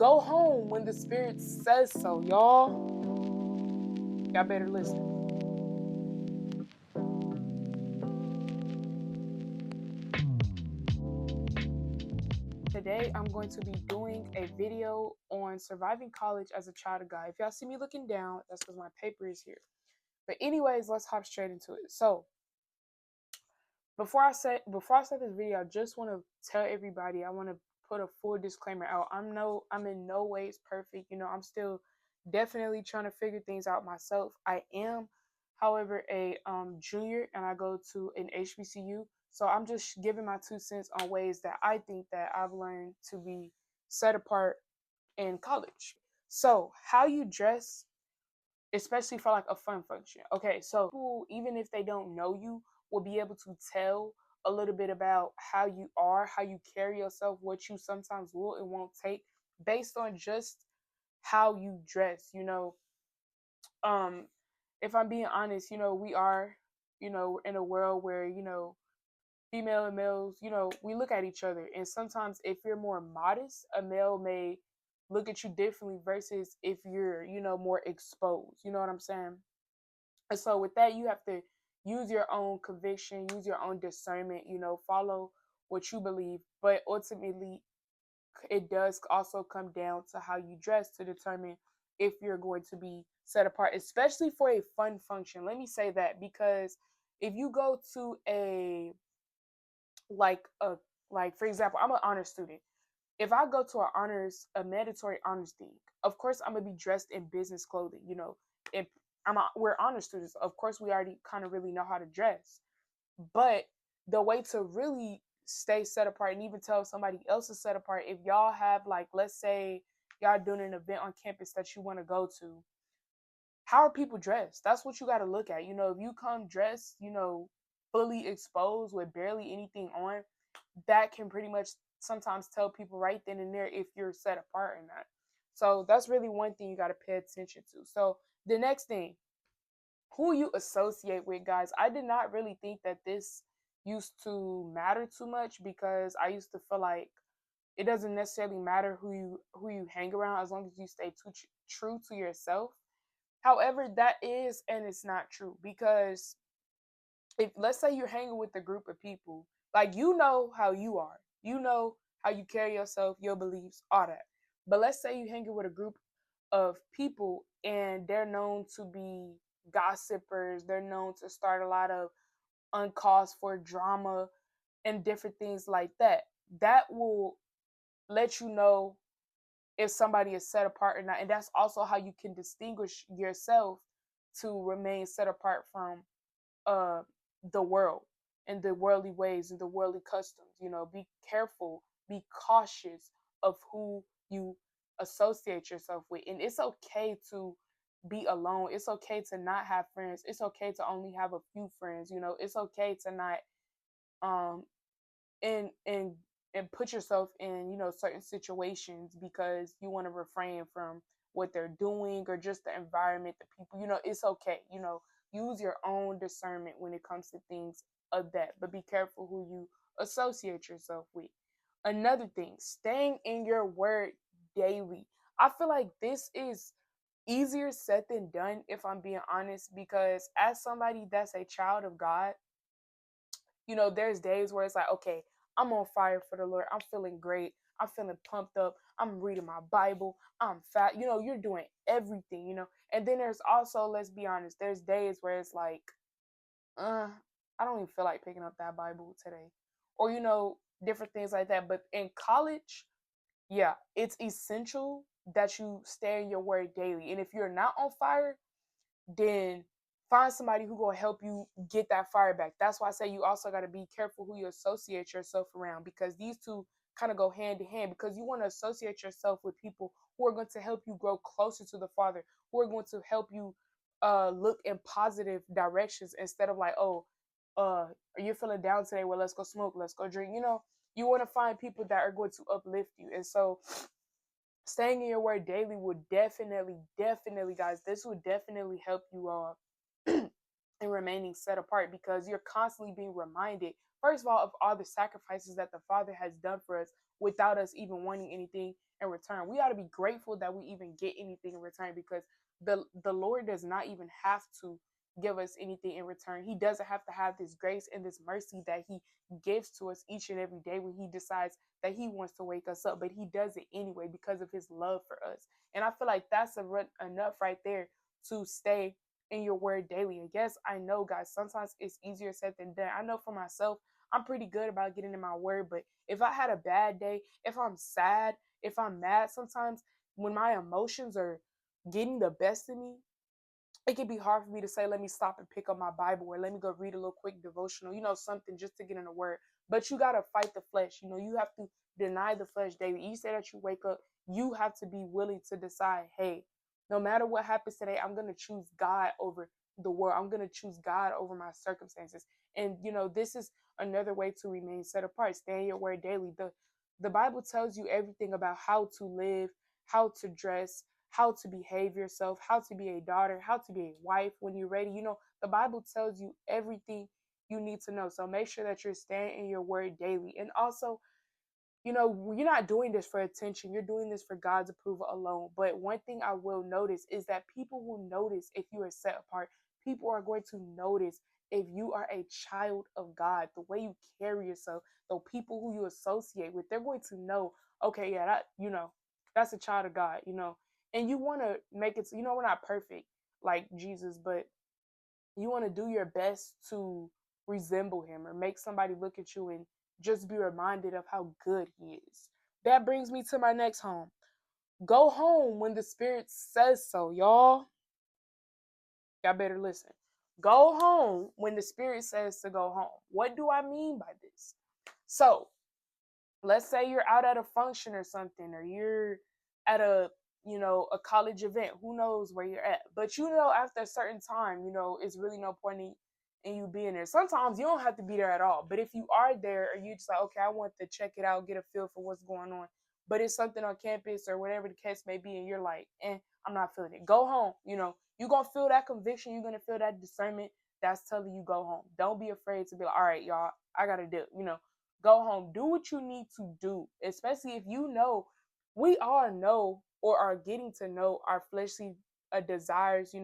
Go home when the Spirit says so, y'all. Y'all better listen. Today, I'm going to be doing a video on surviving college as a child of God. If y'all see me looking down, that's because my paper is here. But anyways, let's hop straight into it. So, before I start this video, I just want to tell everybody, I want to put a full disclaimer out. I'm in no ways perfect. I'm still definitely trying to figure things out myself. I am, however, a junior, and I go to an HBCU. So I'm just giving my 2 cents on ways that I think that I've learned to be set apart in college. So how you dress, especially for like a fun function. Okay, so people, even if they don't know you, will be able to tell a little bit about how you are, how you carry yourself, what you sometimes will and won't take based on just how you dress. Um, if I'm being honest, we are, in a world where, female and males, we look at each other. And sometimes if you're more modest, a male may look at you differently versus if you're, more exposed. You know what I'm saying? And so with that, you have to use your own conviction, use your own discernment, follow what you believe. But ultimately, it does also come down to how you dress to determine if you're going to be set apart, especially for a fun function. Let me say that because if you go to like a like for example, I'm an honor student. If I go to a mandatory honors thing, of course I'm gonna be dressed in business clothing. And we're honor students. Of course, we already kind of really know how to dress. But the way to really stay set apart and even tell somebody else is set apart, if y'all have like, let's say y'all doing an event on campus that you want to go to, how are people dressed? That's what you got to look at. If you come dressed, fully exposed with barely anything on, that can pretty much sometimes tell people right then and there if you're set apart or not. So that's really one thing you got to pay attention to. So the next thing, who you associate with, guys. I did not really think that this used to matter too much because I used to feel like it doesn't necessarily matter who you hang around as long as you stay true to yourself. However, that is and it's not true because if let's say you're hanging with a group of people, like you know how you are, you know how you carry yourself, your beliefs, all that. But let's say you hanging with a group of people and they're known to be gossipers, they're known to start a lot of uncause for drama and different things like that. That will let you know if somebody is set apart or not. And that's also how you can distinguish yourself to remain set apart from uh the world and the worldly ways and the worldly customs. Be careful, be cautious of who you associate yourself with. And it's okay to be alone. It's okay to not have friends. It's okay to only have a few friends. It's okay to not um and and put yourself in, certain situations because you want to refrain from what they're doing or just the environment, the people. It's okay. Use your own discernment when it comes to things of that, but be careful who you associate yourself with. Another thing, staying in your word daily. I feel like this is easier said than done, if I'm being honest, because as somebody that's a child of God, there's days where it's like, okay, I'm on fire for the Lord. I'm feeling great. I'm feeling pumped up. I'm reading my Bible. I'm fat. You're doing everything. And then there's also, let's be honest, there's days where it's like, I don't even feel like picking up that Bible today. Or, different things like that. But in college, yeah, it's essential that you stay in your word daily. And if you're not on fire, then find somebody who gonna help you get that fire back. That's why I say you also got to be careful who you associate yourself around, because these two kind of go hand in hand, because you want to associate yourself with people who are going to help you grow closer to the Father, who are going to help you look in positive directions instead of like, oh, you're feeling down today, well, let's go smoke, let's go drink. You want to find people that are going to uplift you. And so staying in your word daily would definitely, guys, this would definitely help you in remaining set apart, because you're constantly being reminded, first of all, of all the sacrifices that the Father has done for us without us even wanting anything. in return. We ought to be grateful that we even get anything in return, because the Lord does not even have to give us anything in return. He doesn't have to have this grace and this mercy that he gives to us each and every day when he decides that he wants to wake us up, but he does it anyway because of his love for us. And I feel like that's enough right there to stay in your word daily. And yes, I know, guys, sometimes it's easier said than done. I know for myself, I'm pretty good about getting in my word, but if I had a bad day, if I'm sad, if I'm mad, sometimes when my emotions are getting the best of me, it can be hard for me to say, let me stop and pick up my Bible, or let me go read a little quick devotional, something just to get in the word. But you got to fight the flesh. You have to deny the flesh daily. You say that you wake up, you have to be willing to decide, hey, no matter what happens today, I'm going to choose God over the world. I'm going to choose God over my circumstances. And, this is another way to remain set apart. Stay in your word daily. The Bible tells you everything about how to live, how to dress, how to behave yourself, how to be a daughter, how to be a wife when you're ready. The Bible tells you everything you need to know. So make sure that you're staying in your word daily. And also, you're not doing this for attention. You're doing this for God's approval alone. But one thing I will notice is that people will notice if you are set apart. People are going to notice if you are a child of God, the way you carry yourself, the people who you associate with, they're going to know, okay, yeah, that's a child of God. And you want to make it, we're not perfect like Jesus, but you want to do your best to resemble him or make somebody look at you and just be reminded of how good he is. That brings me to my next home. Go home when the Spirit says so, y'all. Y'all better listen. Go home when the Spirit says to go home. What do I mean by this? So, let's say you're out at a function or something, or you're at a college event. Who knows where you're at? But after a certain time, it's really no point in you being there. Sometimes you don't have to be there at all. But if you are there, or you just like, okay, I want to check it out, get a feel for what's going on, but it's something on campus or whatever the case may be, and you're like, I'm not feeling it. Go home. You're gonna feel that conviction, you're gonna feel that discernment that's telling you go home. Don't be afraid to be like, all right, y'all, I gotta do. Go home. Do what you need to do, especially if we all know or are getting to know our fleshly desires,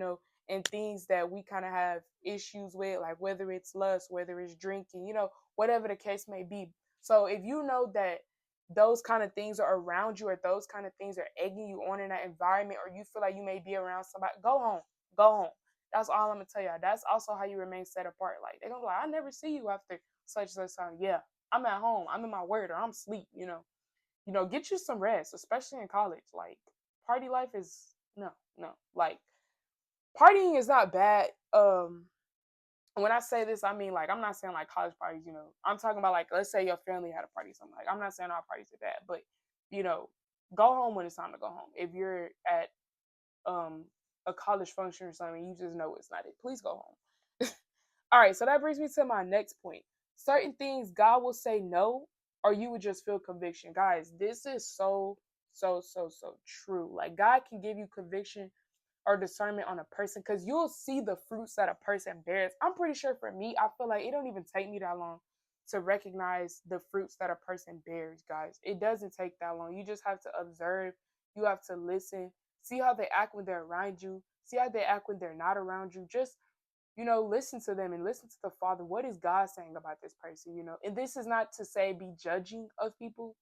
and things that we kind of have issues with, like whether it's lust, whether it's drinking, whatever the case may be. So if you know that those kind of things are around you, or those kind of things are egging you on in that environment, or you feel like you may be around somebody, go home. Go home. That's all I'm gonna tell y'all. That's also how you remain set apart. Like they're gonna be like, I never see you after such and such time. Yeah, I'm at home. I'm in my word, or I'm asleep. Get you some rest, especially in college. Like party life is no, no. Like partying is not bad. When I say this, I mean like I'm not saying like college parties. I'm talking about like, let's say your family had a party, something like. I'm not saying all parties are bad, but you know, go home when it's time to go home. If you're at um a college function or something, you just know it's not it. Please go home. All right, so that brings me to my next point. Certain things God will say no, or you would just feel conviction. Guys, this is so, so, so, so true. Like, God can give you conviction or discernment on a person because you'll see the fruits that a person bears. I'm pretty sure for me, I feel like it don't even take me that long to recognize the fruits that a person bears, guys. It doesn't take that long. You just have to observe, you have to listen, see how they act when they're around you, see how they act when they're not around you. Just listen to them and listen to the Father. What is God saying about this person? And this is not to say be judging of people,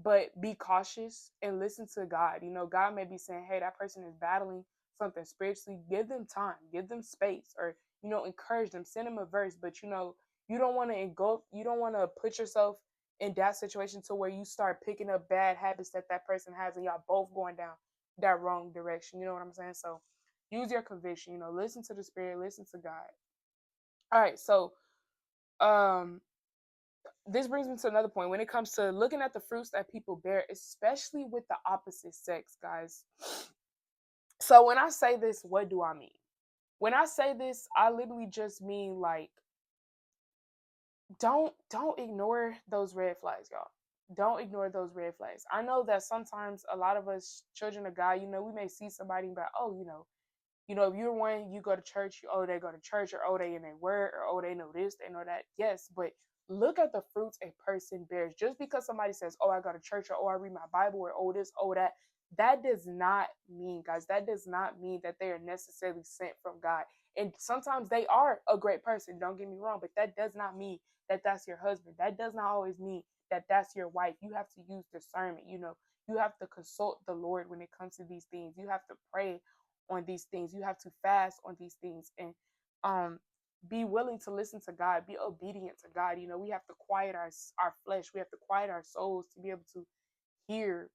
but be cautious and listen to God. God may be saying, hey, that person is battling something spiritually. Give them time, give them space, or, encourage them, send them a verse. But, you don't want to engulf, you don't want to put yourself in that situation to where you start picking up bad habits that person has, and y'all both going down that wrong direction. You know what I'm saying? So, use your conviction, listen to the Spirit, listen to God. All right, so um this brings me to another point when it comes to looking at the fruits that people bear, especially with the opposite sex, guys. So when I say this, what do I mean? When I say this, I literally just mean like don't ignore those red flags, y'all. Don't ignore those red flags. I know that sometimes a lot of us children of God, we may see somebody and be like, oh, if you're one, you go to church, they go to church, or they in their word, or they know this, they know that. Yes, but look at the fruits a person bears. Just because somebody says, oh, I go to church, or oh, I read my Bible, or oh, this, oh, that, that does not mean, guys, that does not mean that they are necessarily sent from God. And sometimes they are a great person, don't get me wrong, but that does not mean that that's your husband. That does not always mean that that's your wife. You have to use discernment. You have to consult the Lord when it comes to these things. You have to pray on these things. You have to fast on these things, and um be willing to listen to God, be obedient to God. We have to quiet our flesh. We have to quiet our souls to be able to hear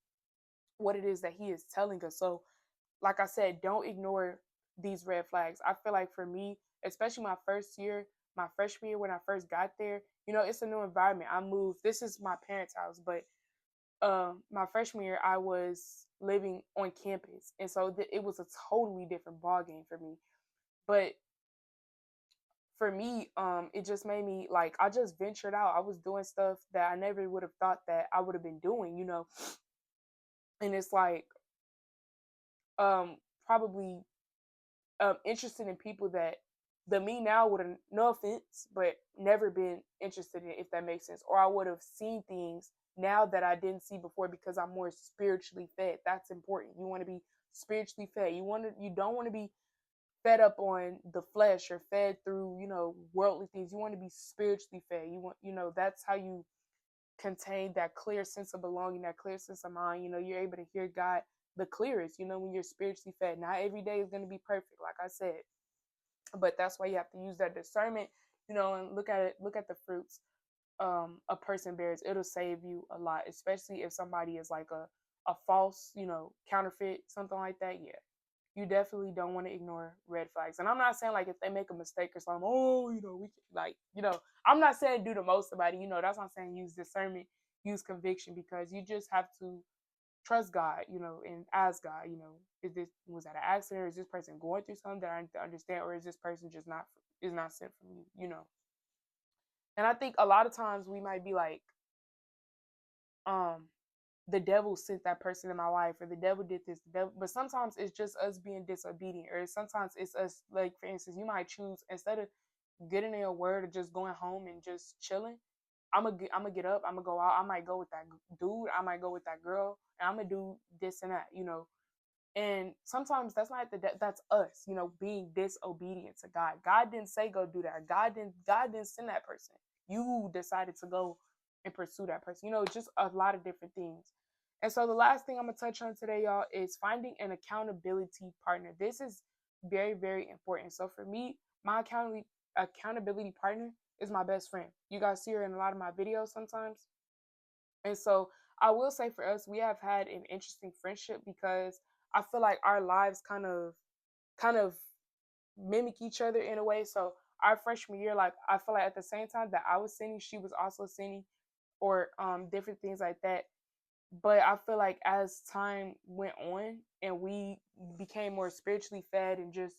what it is that He is telling us. So, like I said, don't ignore these red flags. I feel like for me, especially my first year, my freshman year when I first got there, it's a new environment. I moved. This is my parents' house, but my freshman year, I was living on campus, and so it was a totally different ball game for me. But for me, it just made me like I just ventured out. I was doing stuff that I never would have thought that I would have been doing. And it's like probably interested in people that the me now would have, no offense, but never been interested in, if that makes sense. Or I would have seen things now that I didn't see before because I'm more spiritually fed. That's important. You want to be spiritually fed. You don't want to be fed up on the flesh or fed through, worldly things. You want to be spiritually fed. That's how you contain that clear sense of belonging, that clear sense of mind. You're able to hear God the clearest, when you're spiritually fed. Not every day is going to be perfect, like I said, but that's why you have to use that discernment, and look at the fruits a person bears. It'll save you a lot, especially if somebody is like a false, counterfeit, something like that. Yeah, you definitely don't want to ignore red flags. And I'm not saying like if they make a mistake or something, oh, we can, like, I'm not saying do the most about it. That's what I'm saying. Use discernment, use conviction, because you just have to trust God, and ask God, was that an accident, or is this person going through something that I need to understand, or is this person just not is not sent from you. And I think a lot of times we might be like, um, the devil sent that person in my life, or the devil did this, but sometimes it's just us being disobedient, or sometimes it's us, like, for instance, you might choose, instead of getting in your word or just going home and just chilling, I'm gonna get up, I'm gonna go out, I might go with that dude, I might go with that girl, and I'm gonna do this and that. And sometimes that's not that's us, being disobedient to God. God didn't say go do that. God didn't send that person. You decided to go and pursue that person. Just a lot of different things. And so the last thing I'm gonna touch on today, y'all, is finding an accountability partner. This is very, very important. So for me, my accountability partner is my best friend. You guys see her in a lot of my videos sometimes. And so I will say for us, we have had an interesting friendship because I feel like our lives kind of mimic each other in a way. So our freshman year, like, I feel like at the same time that I was sinning, she was also sinning, or different things like that. But I feel like as time went on and we became more spiritually fed, and just,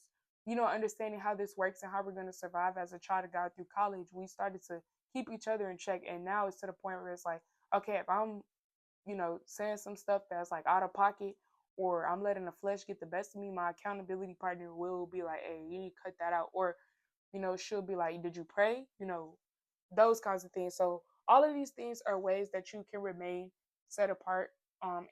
understanding how this works and how we're going to survive as a child of God through college, we started to keep each other in check. And now it's to the point where it's like, okay, if I'm, saying some stuff that's like out of pocket, or I'm letting the flesh get the best of me, my accountability partner will be like, hey, you need to cut that out. Or, she'll be like, did you pray? Those kinds of things. So all of these things are ways that you can remain set apart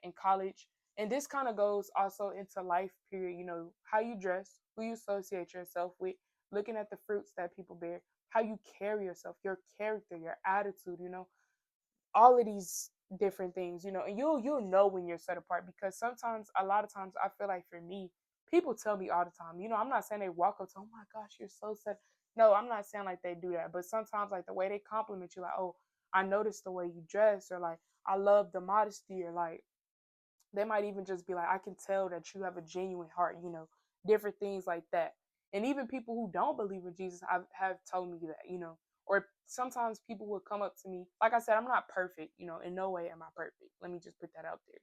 in college. And this kind of goes also into life, period. How you dress, who you associate yourself with, looking at the fruits that people bear, how you carry yourself, your character, your attitude, all of these different things, and you'll know when you're set apart, because sometimes, a lot of times, I feel like for me, people tell me all the time, I'm not saying they walk up to, oh my gosh, you're so set. No, I'm not saying like they do that, but sometimes, like, the way they compliment you, like, oh, I noticed the way you dress, or like, I love the modesty, or like, they might even just be like, I can tell that you have a genuine heart, different things like that. And even people who don't believe in Jesus have told me that, or sometimes people will come up to me. Like I said, I'm not perfect, in no way am I perfect. Let me just put that out there.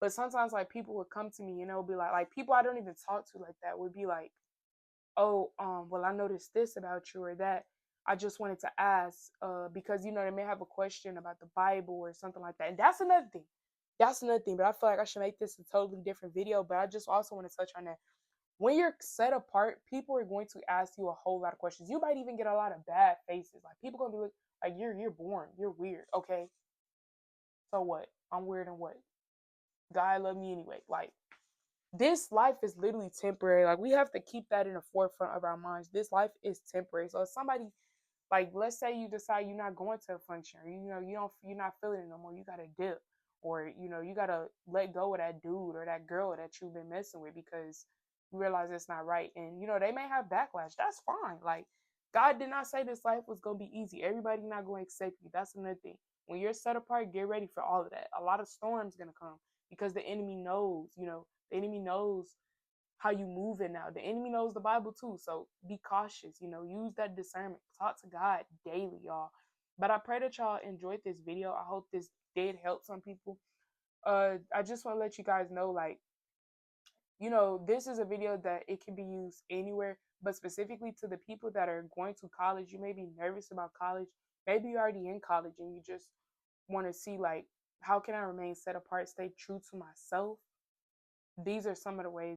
But sometimes, like, people would come to me and they'll be like people I don't even talk to like that would be like, oh, well, I noticed this about you, or that. I just wanted to ask, because, they may have a question about the Bible or something like that. And that's another thing. That's another thing. But I feel like I should make this a totally different video. But I just also want to touch on that. When you're set apart, people are going to ask you a whole lot of questions. You might even get a lot of bad faces. Like, people going to be like, Like you're born. You're weird. Okay. So what? I'm weird and what? God love me anyway. Like this life is literally temporary. Like we have to keep that in the forefront of our minds. This life is temporary. So if somebody, like, let's say you decide you're not going to a function, or you're not feeling it no more, you gotta dip, or you gotta let go of that dude or that girl that you've been messing with because you realize it's not right. And they may have backlash. That's fine. Like God did not say this life was gonna be easy. Everybody not gonna accept you. That's another thing. When you're set apart, get ready for all of that. A lot of storms gonna come because the enemy knows. The enemy knows how you move it now. The enemy knows the Bible too. So be cautious, use that discernment. Talk to God daily, y'all. But I pray that y'all enjoyed this video. I hope this did help some people. I just want to let you guys know, like, this is a video that it can be used anywhere, but specifically to the people that are going to college. You may be nervous about college. Maybe you're already in college and you just want to see, like, how can I remain set apart, stay true to myself? These are some of the ways